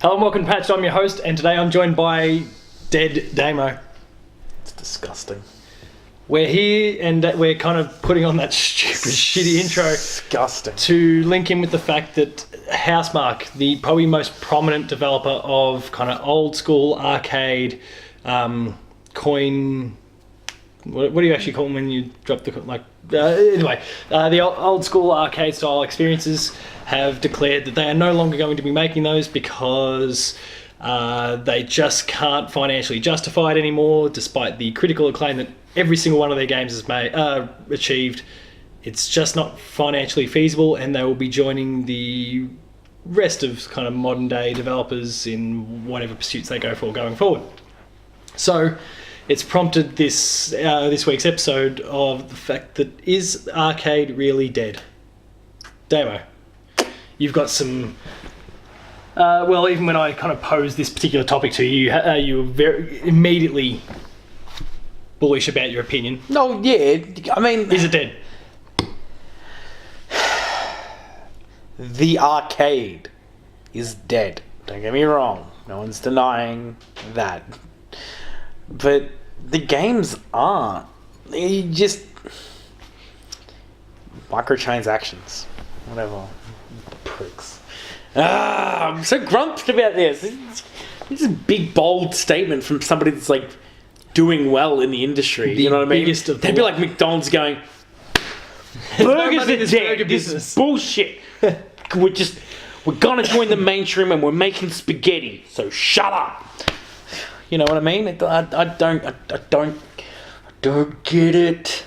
Hello and welcome to Patched. I'm your host, and today I'm joined by Dead Damo. It's disgusting. We're here and we're kind of putting on that stupid, shitty intro. Disgusting. To link in with the fact that Housemarque, the probably most prominent developer of kind of old school arcade coin. What do you actually call them when you drop the the old school arcade style experiences have declared that they are no longer going to be making those because they just can't financially justify it anymore, despite the critical acclaim that every single one of their games has achieved. It's just not financially feasible, and they will be joining the rest of kind of modern day developers in whatever pursuits they go for going forward. So it's prompted this week's episode of the fact that, is arcade really dead? Damo, you've got some... even when I kind of posed this particular topic to you, you were very immediately bullish about your opinion. No, yeah, I mean... Is it dead? The arcade is dead. Don't get me wrong. No one's denying that. But the games aren't. You just... microtransactions. Whatever. Pricks. I'm so grumped about this. It's a big, bold statement from somebody that's like doing well in the industry. You know what I mean? They'd be like McDonald's going, burgers are dead. This is bullshit. We're gonna join the mainstream and we're making spaghetti. So shut up. You know what I mean? I don't get it.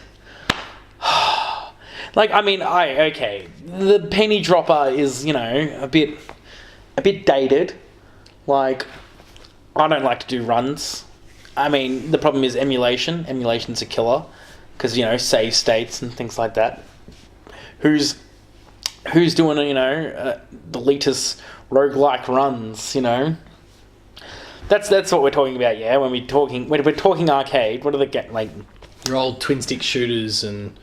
Like, I mean, the penny dropper is, you know, a bit dated. Like, I don't like to do runs. I mean, the problem is emulation. Emulation's a killer, because, you know, save states and things like that. Who's doing, you know, the latest roguelike runs, you know? That's what we're talking about, yeah. When we're talking arcade, what are the like? Your old twin stick shooters and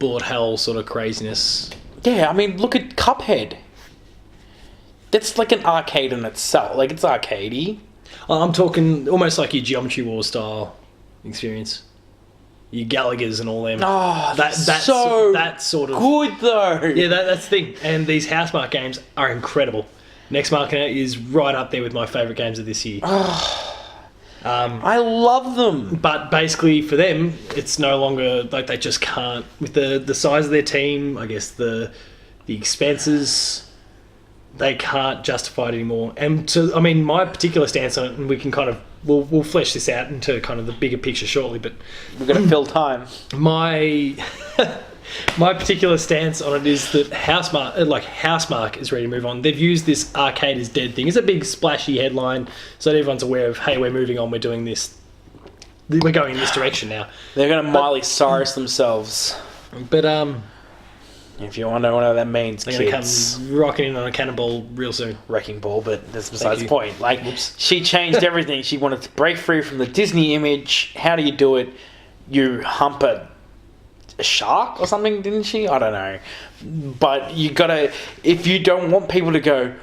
bullet hell sort of craziness. Yeah, I mean, look at Cuphead. That's like an arcade in itself. Like, it's arcadey. I'm talking almost like your Geometry Wars style experience. Your Gallagher's and all them. Oh, that's sort of good though. Yeah, that's the thing. And these Housemarque games are incredible. Next Market is right up there with my favourite games of this year. I love them. But basically for them, it's no longer, like, they just can't, with the size of their team, I guess the expenses, they can't justify it anymore. And my particular stance on it, and we can kind of, we'll flesh this out into kind of the bigger picture shortly, but we're going to fill time. My particular stance on it is that Housemarque is ready to move on. They've used this arcade is dead thing. It's a big splashy headline, so that everyone's aware of, hey, we're moving on, we're doing this. We're going in this direction now. They're going to Miley Cyrus themselves. But if you want to know what that means, they're going to come rocking in on a cannonball real soon. Wrecking ball, but that's besides the point. Like, she changed everything. She wanted to break free from the Disney image. How do you do it? You hump a shark or something, didn't she? I don't know. But you gotta, if you don't want people to go,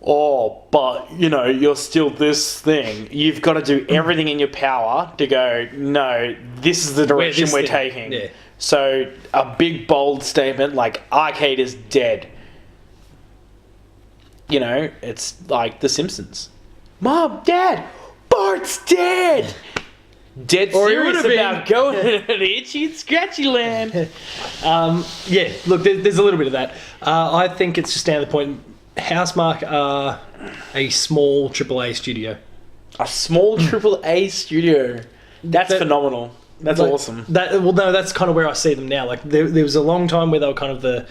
oh, but, you know, you're still this thing, you've got to do everything in your power to go, no, this is the direction we're taking. Yeah. So a big, bold statement like arcade is dead. You know, it's like The Simpsons. Mom, Dad, Bart's dead! Dead serious about going in an itchy and scratchy land. Yeah, look, there's a little bit of that. I think it's just down to the point. Housemarque are a small AAA studio. A small AAA studio. That's phenomenal. That's awesome. That's kind of where I see them now. Like, there was a long time where they were kind of the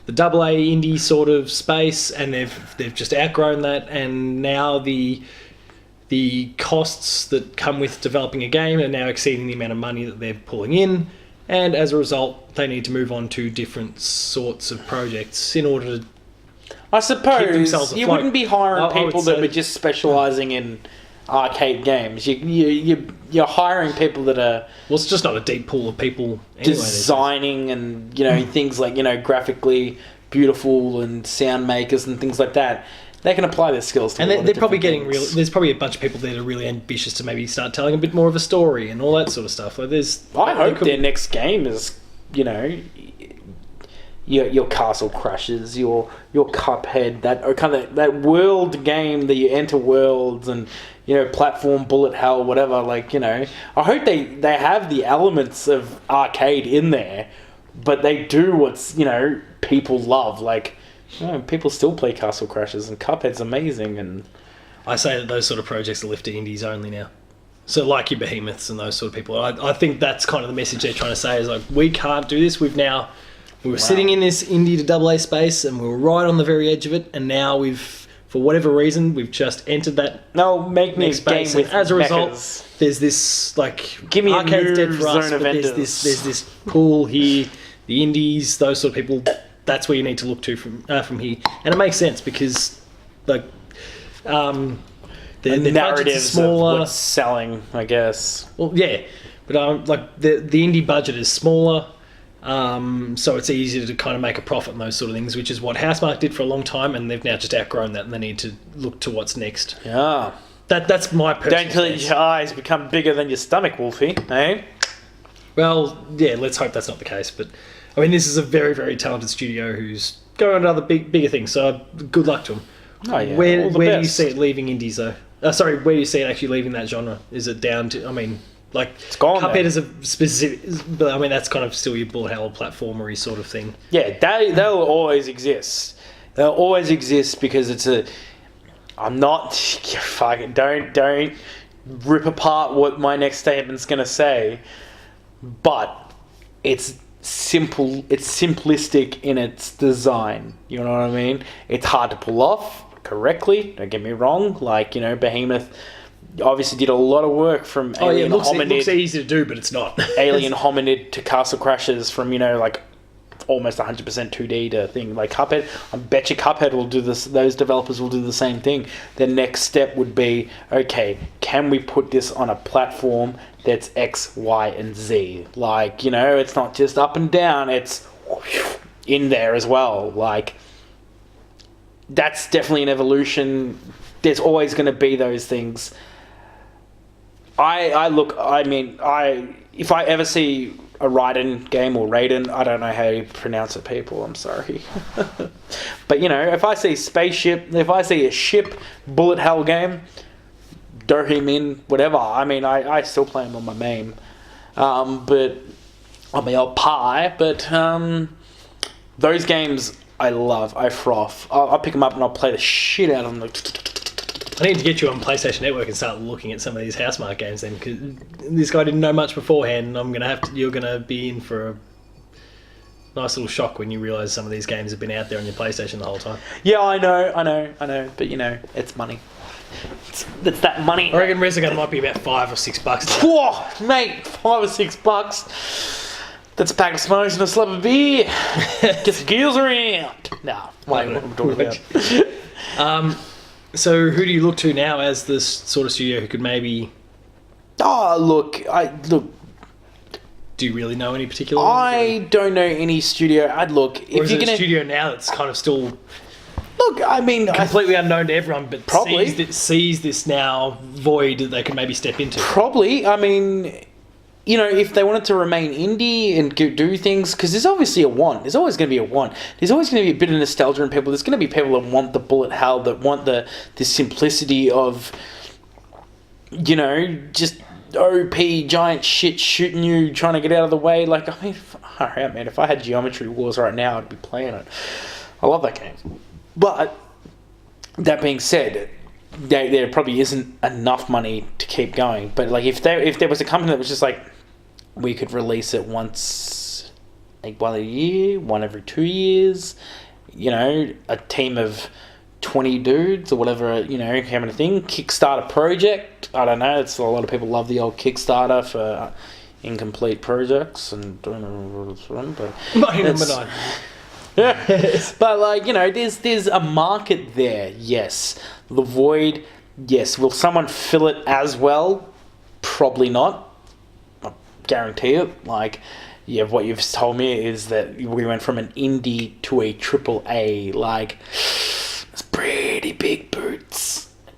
AA indie sort of space, and they've just outgrown that, and now the costs that come with developing a game are now exceeding the amount of money that they're pulling in, and as a result, they need to move on to different sorts of projects in order to I suppose keep themselves afloat. You wouldn't be hiring people that were just specialising in arcade games. You're hiring people that are... Well, it's just not a deep pool of people anyway. Designing and, you know, things like, you know, graphically beautiful and sound makers and things like that. they can apply their skills to And a lot of they're probably different getting things. there's probably a bunch of people that are really ambitious to maybe start telling a bit more of a story and all that sort of stuff. Like I hope their next game is, you know, your Castle Crashers, your Cuphead, that world game that you enter worlds and, you know, platform, bullet hell, whatever. Like, you know, I hope they have the elements of arcade in there, but they do what's, you know, people love. Like, you know, people still play Castle Crashers and Cuphead's amazing. And I say that those sort of projects are left to indies only now. So like your Behemoths and those sort of people, I think that's kind of the message they're trying to say is like, we can't do this. We were sitting in this indie to AA space and we were right on the very edge of it, and now for whatever reason, we've just entered that make me next a game space. with And as a result, mechas. there's this like Give me a arcade's new dead for us, Zone of but Enders. there's this pool here, the indies, those sort of people. That's where you need to look to from here, and it makes sense because like the narratives budgets are smaller. of what's selling, I guess. Well, yeah, but like the indie budget is smaller. So it's easier to kind of make a profit and those sort of things, which is what Housemarque did for a long time, and they've now just outgrown that, and they need to look to what's next. Yeah. That's my personal Don't let stance. your eyes become bigger than your stomach, Wolfie, eh? Well, yeah, let's hope that's not the case. But I mean, this is a very, very talented studio who's going on to other bigger things. So good luck to them. Oh, yeah. Where all the do you best. see it leaving indies though? Sorry, where do you see it actually leaving that genre? Is it down to? I mean, like It's gone Cuphead now. is a specific, but I mean that's kind of still your bullet hell platformery sort of thing. Yeah, they'll always exist. They'll always exist because it's a... I'm not... Fucking don't rip apart what my next statement's going to say, but it's simple. It's simplistic in its design. You know what I mean? It's hard to pull off correctly. Don't get me wrong. Like, you know, Behemoth obviously did a lot of work from Oh yeah, Alien it looks Hominid, easy to do, but it's not. Alien Hominid to Castle Crashers, from, you know, like almost 100% 2D to thing like Cuphead. I bet you Cuphead will do this. Those developers will do the same thing. The next step would be, okay, can we put this on a platform that's X, Y, and Z? Like, you know, it's not just up and down. It's in there as well. Like, that's definitely an evolution. There's always going to be those things. If I ever see a Raiden game, or Raiden, I don't know how you pronounce it, people, I'm sorry. But, you know, if I see spaceship, if I see a ship bullet hell game, Dohim, whatever, I mean, I still play them on my MAME. But, on my old pie, but, those games I love, I froth. I'll pick them up and I'll play the shit out of them. I need to get you on PlayStation Network and start looking at some of these Housemarque games then, because this guy didn't know much beforehand, and you're gonna be in for a nice little shock when you realise some of these games have been out there on your PlayStation the whole time. Yeah, I know, but, you know, it's money. It's that money. I reckon Resogun might be about $5 or $6 now. Whoa, mate, $5 or $6. That's a pack of smokes and a slab of beer. Get some gears around. Nah, wait, what am I talking about? So who do you look to now as this sort of studio who could maybe... Oh, look. Do you really know any particular I don't know any studio. I'd look. Or is If you're it a gonna studio now that's kind of still look, I mean, completely unknown to everyone, but Probably. sees this now void that they could maybe step into? probably. I mean, you know, if they wanted to remain indie and do things, because there's obviously a want. There's always going to be a want. There's always going to be a bit of nostalgia in people. There's going to be people that want the bullet hell, that want the simplicity of, you know, just OP giant shit shooting you, trying to get out of the way. Like, I mean, alright, man, if I had Geometry Wars right now, I'd be playing it. I love that game. But that being said, there probably isn't enough money to keep going. But like, if there was a company that was just like, we could release it once, like one a year, one every 2 years, you know, a team of 20 dudes or whatever, you know, having a thing, Kickstarter project. I don't know. It's a lot of people love the old Kickstarter for incomplete projects, and don't know what it's from, but Money number it's- 9. yeah. But like, you know, there's a market there. Yes. The void. Yes. Will someone fill it as well? Probably not. I guarantee it. Like, yeah, what you've told me is that we went from an indie to a triple A. Like, it's pretty big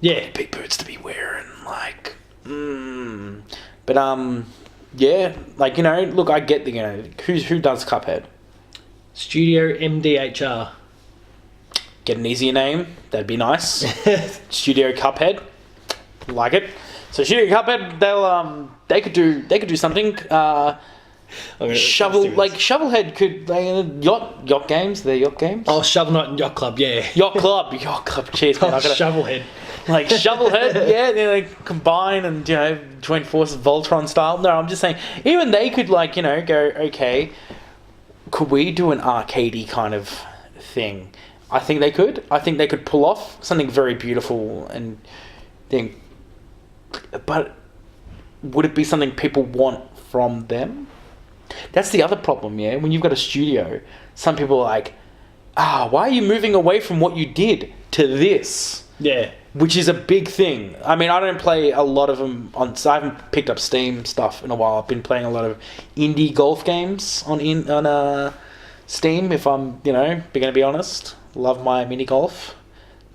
Yeah. big boots to be wearing, like, but yeah, like, you know, look, I get the, you know, who does Cuphead? Studio MDHR. Get an easier name, that'd be nice. Studio Cuphead, like it. So Studio Cuphead, they could do something. Shovelhead could yacht games. They're yacht games. Oh, Shovel Knight and Yacht Club, yeah. Yacht Club. Cheers, man. Shovelhead. Like Shovelhead, yeah, they like combine and, you know, join forces Voltron style. No, I'm just saying, even they could, like, you know, go, okay, could we do an arcadey kind of thing? I think they could. I think they could pull off something very beautiful and thing. But would it be something people want from them? That's the other problem, yeah. When you've got a studio, some people are like, why are you moving away from what you did to this? Yeah. Which is a big thing. I mean, I don't play a lot of them I haven't picked up Steam stuff in a while. I've been playing a lot of indie golf games on Steam, if I'm, you know, going to be honest. Love my mini golf.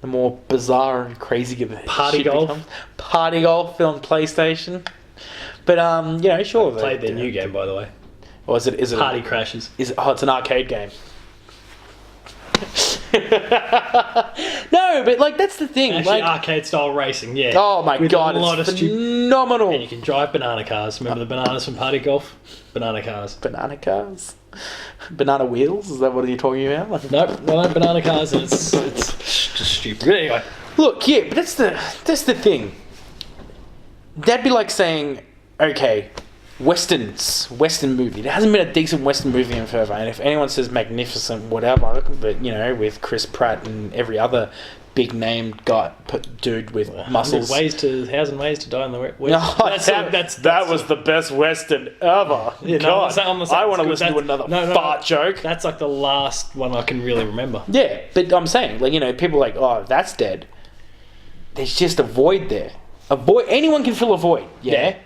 The more bizarre and crazy the Party shit golf. becomes. Party golf on PlayStation. But you know, sure. I played their new game, by the way. Or is it Party Crashes. it's an arcade game. No, but like that's the thing. Actually, like arcade style racing, yeah. oh my With god, a lot it's of phenomenal. And you can drive banana cars. Remember the bananas from Party Golf? Banana cars. Banana cars, banana wheels. Is that what you're talking about? Nope, no banana cars, and it's just stupid. But anyway, Look, yeah, but that's the thing. That'd be like saying, okay, Western movie. There hasn't been a decent Western movie in forever. And if anyone says magnificent, whatever, but you know, with Chris Pratt and every other big name dude with muscles. 1,000 ways to die in the West. No, that was the best Western ever. Yeah, God, I'm not saying I want to it's listen good. to another fart joke. That's like the last one I can really remember. Yeah, but I'm saying, like, you know, people are like, oh, that's dead. There's just a void there. A void. Anyone can fill a void. Yeah.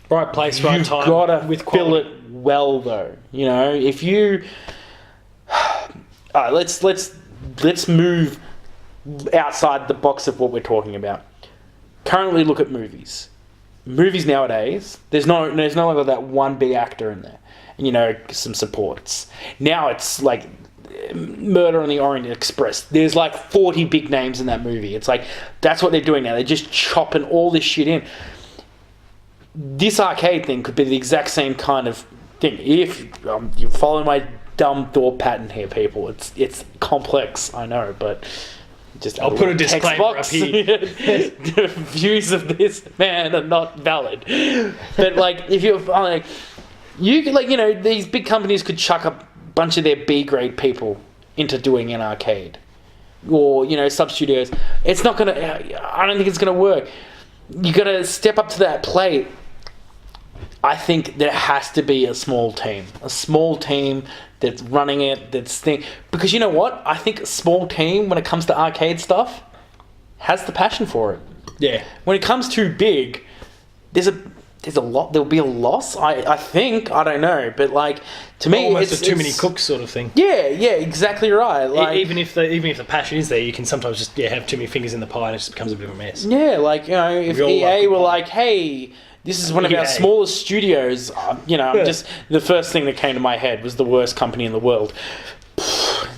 Right place, right You've time. gotta with fill quality. it well, though. You know, if you, all right, let's move outside the box of what we're talking about. Currently, look at movies. Movies nowadays, there's no longer that one big actor in there. You know, some supports. Now it's like Murder on the Orient Express. There's like 40 big names in that movie. It's like that's what they're doing now. They're just chopping all this shit in. This arcade thing could be the exact same kind of thing. If you follow my dumb thought pattern here, people, it's complex. I know, but just I'll put a disclaimer up here. The views of this man are not valid. But like, if you're like, you could, like, you know, these big companies could chuck a bunch of their B grade people into doing an arcade, or you know, sub studios. It's not gonna. I don't think it's gonna work. You got to step up to that plate. I think there has to be a small team that's running it, because you know what? I think a small team, when it comes to arcade stuff, has the passion for it. Yeah. When it comes too big, there's a lot. There'll be a loss. I think. I don't know, but like to me, almost it's a too many cooks sort of thing. Yeah, exactly right. Like even if the passion is there, you can sometimes just have too many fingers in the pie and it just becomes a bit of a mess. yeah, like, you know, if EA were like, hey, this is one of our smallest studios, you know, just the first thing that came to my head was the worst company in the world,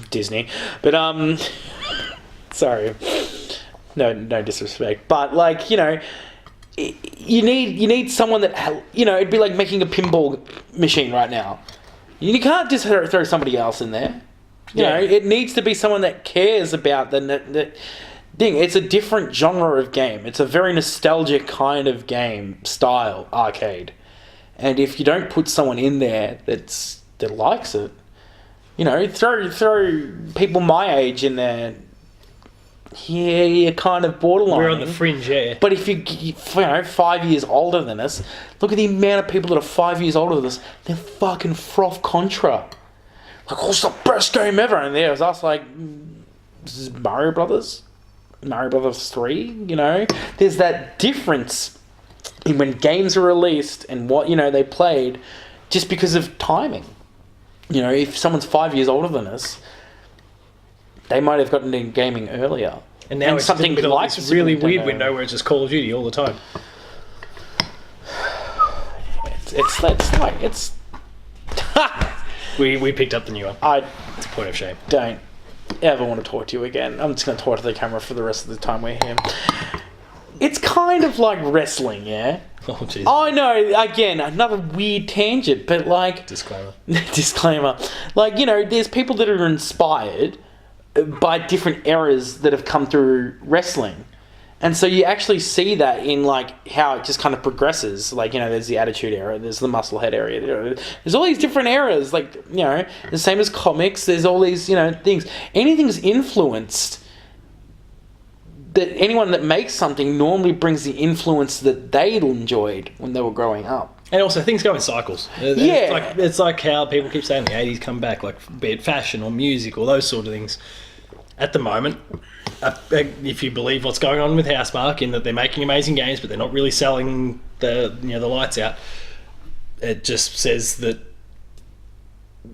Disney. But sorry, no disrespect, but like, you know, you need someone that, you know, it'd be like making a pinball machine right now. You can't just throw somebody else in there. You know, it needs to be someone that cares about the thing. It's a different genre of game. It's a very nostalgic kind of game style arcade. And if you don't put someone in there that likes it, you know, throw people my age in there. Yeah, you're kind of borderline. We're on the fringe, yeah. But if you know, 5 years older than us, look at the amount of people that are 5 years older than us. They're fucking froth Contra. Like, oh, it's the best game ever. And there was us like, this is Mario Brothers 3, you know? There's that difference in when games are released and what, you know, they played just because of timing. You know, if someone's 5 years older than us, they might have gotten into gaming earlier. And now it's something something like this the really Super weird Nintendo. window where it's just Call of Duty all the time. It's We picked up the new one. I It's a point of shame. don't ever want to talk to you again. I'm just going to talk to the camera for the rest of the time we're here. It's kind of like wrestling, yeah? Oh, jeez. I know, again, another weird tangent, but like... Disclaimer. Disclaimer. Like, you know, there's people that are inspired by different eras that have come through wrestling. And so you actually see that in, like, how it just kind of progresses. Like, you know, there's the Attitude Era, there's the Musclehead era. There's all these different eras. Like, you know, the same as comics, there's all these, you know, things. Anything's influenced. That anyone that makes something normally brings the influence that they enjoyed when they were growing up. And also, things go in cycles. Yeah. It's like how people keep saying the 80s come back, like, be it fashion or music or those sort of things. At the moment, if you believe what's going on with Housemarque, in that they're making amazing games, but they're not really selling the lights out, it just says that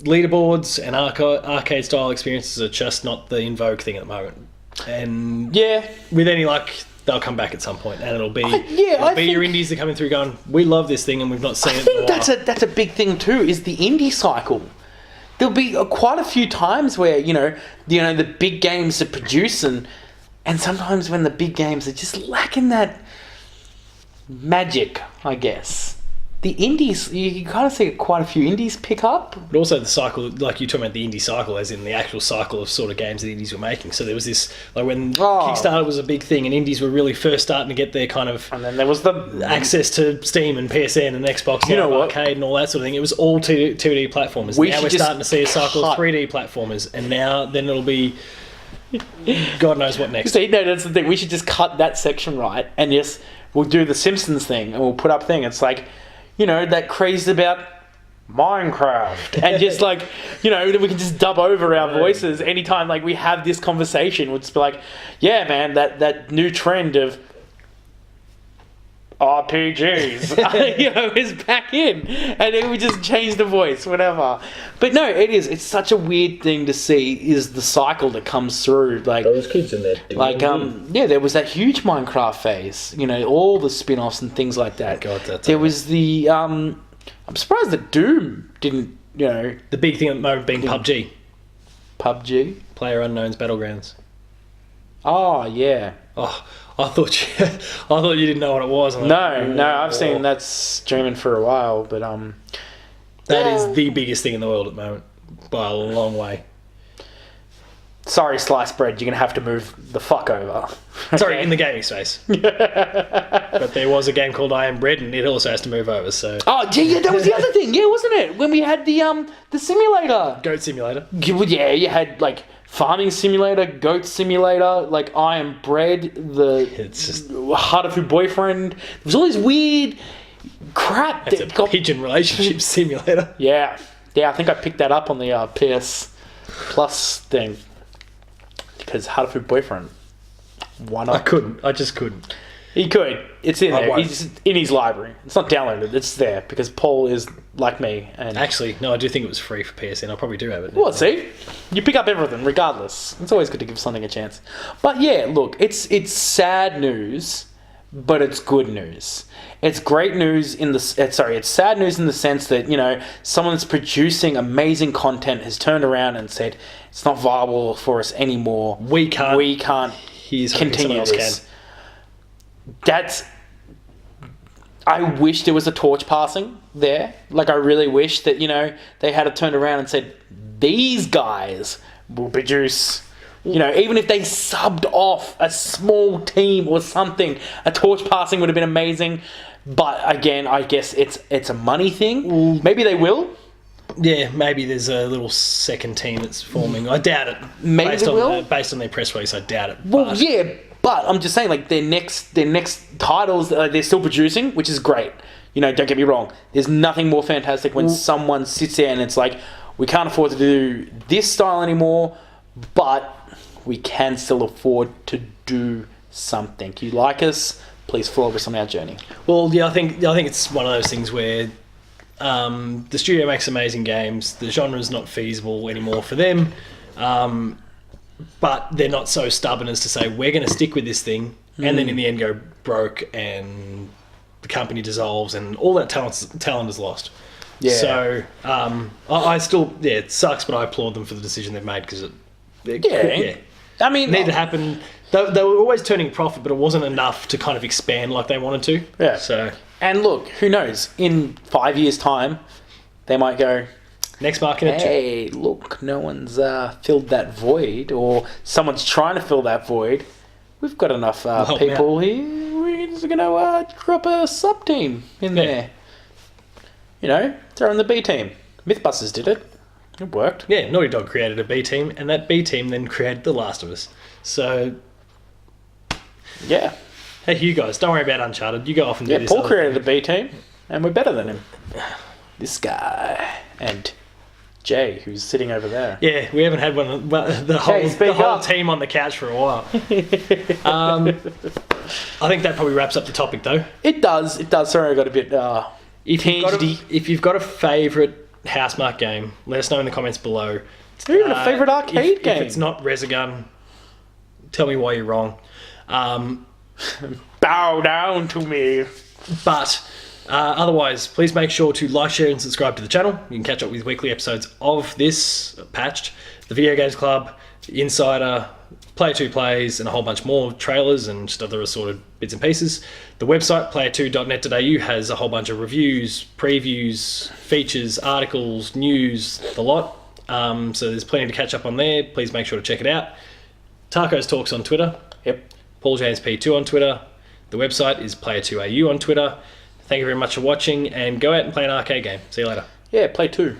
leaderboards and arcade-style experiences are just not the in vogue thing at the moment. And Yeah. with any luck, they'll come back at some point, and it'll be I think- your indies that are coming through going, we love this thing and we've not seen I it in a think while. that's a big thing too, is the indie cycle. There'll be quite a few times where, you know, the big games are producing, and sometimes when the big games are just lacking that magic, I guess. The indies, you kind of see quite a few indies pick up. But also the cycle, like you're talking about the indie cycle, as in the actual cycle of sort of games that indies were making. So there was this, like when Kickstarter was a big thing and indies were really first starting to get their kind of And then there was the access to Steam and PSN and Xbox You know Live what? Arcade and all that sort of thing. It was all 2D platformers. We Now should we're just starting to see a cycle cut- of 3D platformers, and now then it'll be God knows what next. See, no, that's the thing. We should just cut that section right, and yes, we'll do the Simpsons thing, and we'll put up thing. It's like, you know, that craze about Minecraft, and just like, you know, we can just dub over our voices anytime like we have this conversation. We'll just be like, yeah, man, that new trend of RPGs, you know, is back in, and then we just change the voice, whatever. But no, it's such a weird thing to see, is the cycle that comes through, like Those kids in there. like yeah, there was that huge Minecraft phase, you know, all the spin-offs and things like that. God, that's there was the I'm surprised that Doom didn't, you know, the big thing at the moment being PUBG, PUBG. Player Unknown's Battlegrounds. Oh yeah. Oh, I thought you didn't know what it was. I'm like, No, I've seen that streaming for a while, but that is the biggest thing in the world at the moment by a long way. sorry, sliced bread, you're gonna have to move the fuck over. Sorry, in the gaming space. But there was a game called I Am Bread, and it also has to move over. So Oh yeah, that was the other thing, yeah, wasn't it? When we had the simulator. Goat Simulator. Yeah, you had like farming simulator, goat simulator, like I Am Bread, It's just Harafu boyfriend. There was all this weird crap it's that a got. pigeon relationship simulator. Yeah, I think I picked that up on the PS Plus thing because Harafu boyfriend. Why not? I just couldn't. He could. It's in I there. won't. It's in his library. It's not downloaded. It's there because Paul is like me. And Actually, no, I do think it was free for PSN. I probably do have it. well, see, you pick up everything regardless. It's always good to give something a chance. But yeah, look, it's sad news, but it's good news. It's great news in the it's sad news in the sense that, you know, someone that's producing amazing content has turned around and said it's not viable for us anymore. We can't. Here's hoping Continue someone this. That's. I wish there was a torch passing there. Like, I really wish that, you know, they had turned around and said, these guys will produce, you know, even if they subbed off a small team or something, a torch passing would have been amazing. But again, I guess it's a money thing. Maybe they will. Yeah, maybe there's a little second team that's forming. I doubt it. Maybe they will. Based on their press release, I doubt it. Well, but yeah, but I'm just saying, like, their next titles, they're still producing, which is great. You know, don't get me wrong. There's nothing more fantastic when someone sits there and it's like, we can't afford to do this style anymore, but we can still afford to do something. You like us? Please follow us on our journey. Well, yeah, I think it's one of those things where the studio makes amazing games. The genre is not feasible anymore for them. but they're not so stubborn as to say we're going to stick with this thing, and then in the end go broke and the company dissolves and all that talent is lost. Yeah. So I still, it sucks, but I applaud them for the decision they've made because I mean, needed to happen. They were always turning a profit, but it wasn't enough to kind of expand like they wanted to. Yeah. So and look, who knows? In 5 years' time, they might go, next market. hey, look, no one's filled that void, or someone's trying to fill that void. We've got enough people here. We're just going to drop a sub team in there. You know, throw in the B team. Mythbusters did it. It worked. Yeah, Naughty Dog created a B team, and that B team then created The Last of Us. So, yeah. hey, you guys, don't worry about Uncharted. You go off and do this. Paul created a B team, and we're better than him. This guy and Jay, who's sitting over there. Yeah, we haven't had the whole team on the couch for a while. I think that probably wraps up the topic, though. It does. Sorry, I got a bit if you've got a favourite Housemarque game, let us know in the comments below. Or even a favourite arcade game. If it's not Resogun, tell me why you're wrong. Bow down to me. But otherwise, please make sure to like, share, and subscribe to the channel. You can catch up with weekly episodes of this patched, the Video Games Club, the Insider, Player 2 Plays, and a whole bunch more trailers and just other assorted bits and pieces. The website, player2.net.au, has a whole bunch of reviews, previews, features, articles, news, the lot. So there's plenty to catch up on there. Please make sure to check it out. Taco's Talks on Twitter. Yep. Paul James P2 on Twitter. The website is Player2AU on Twitter. Thank you very much for watching, and go out and play an arcade game. See you later. Yeah, play 2.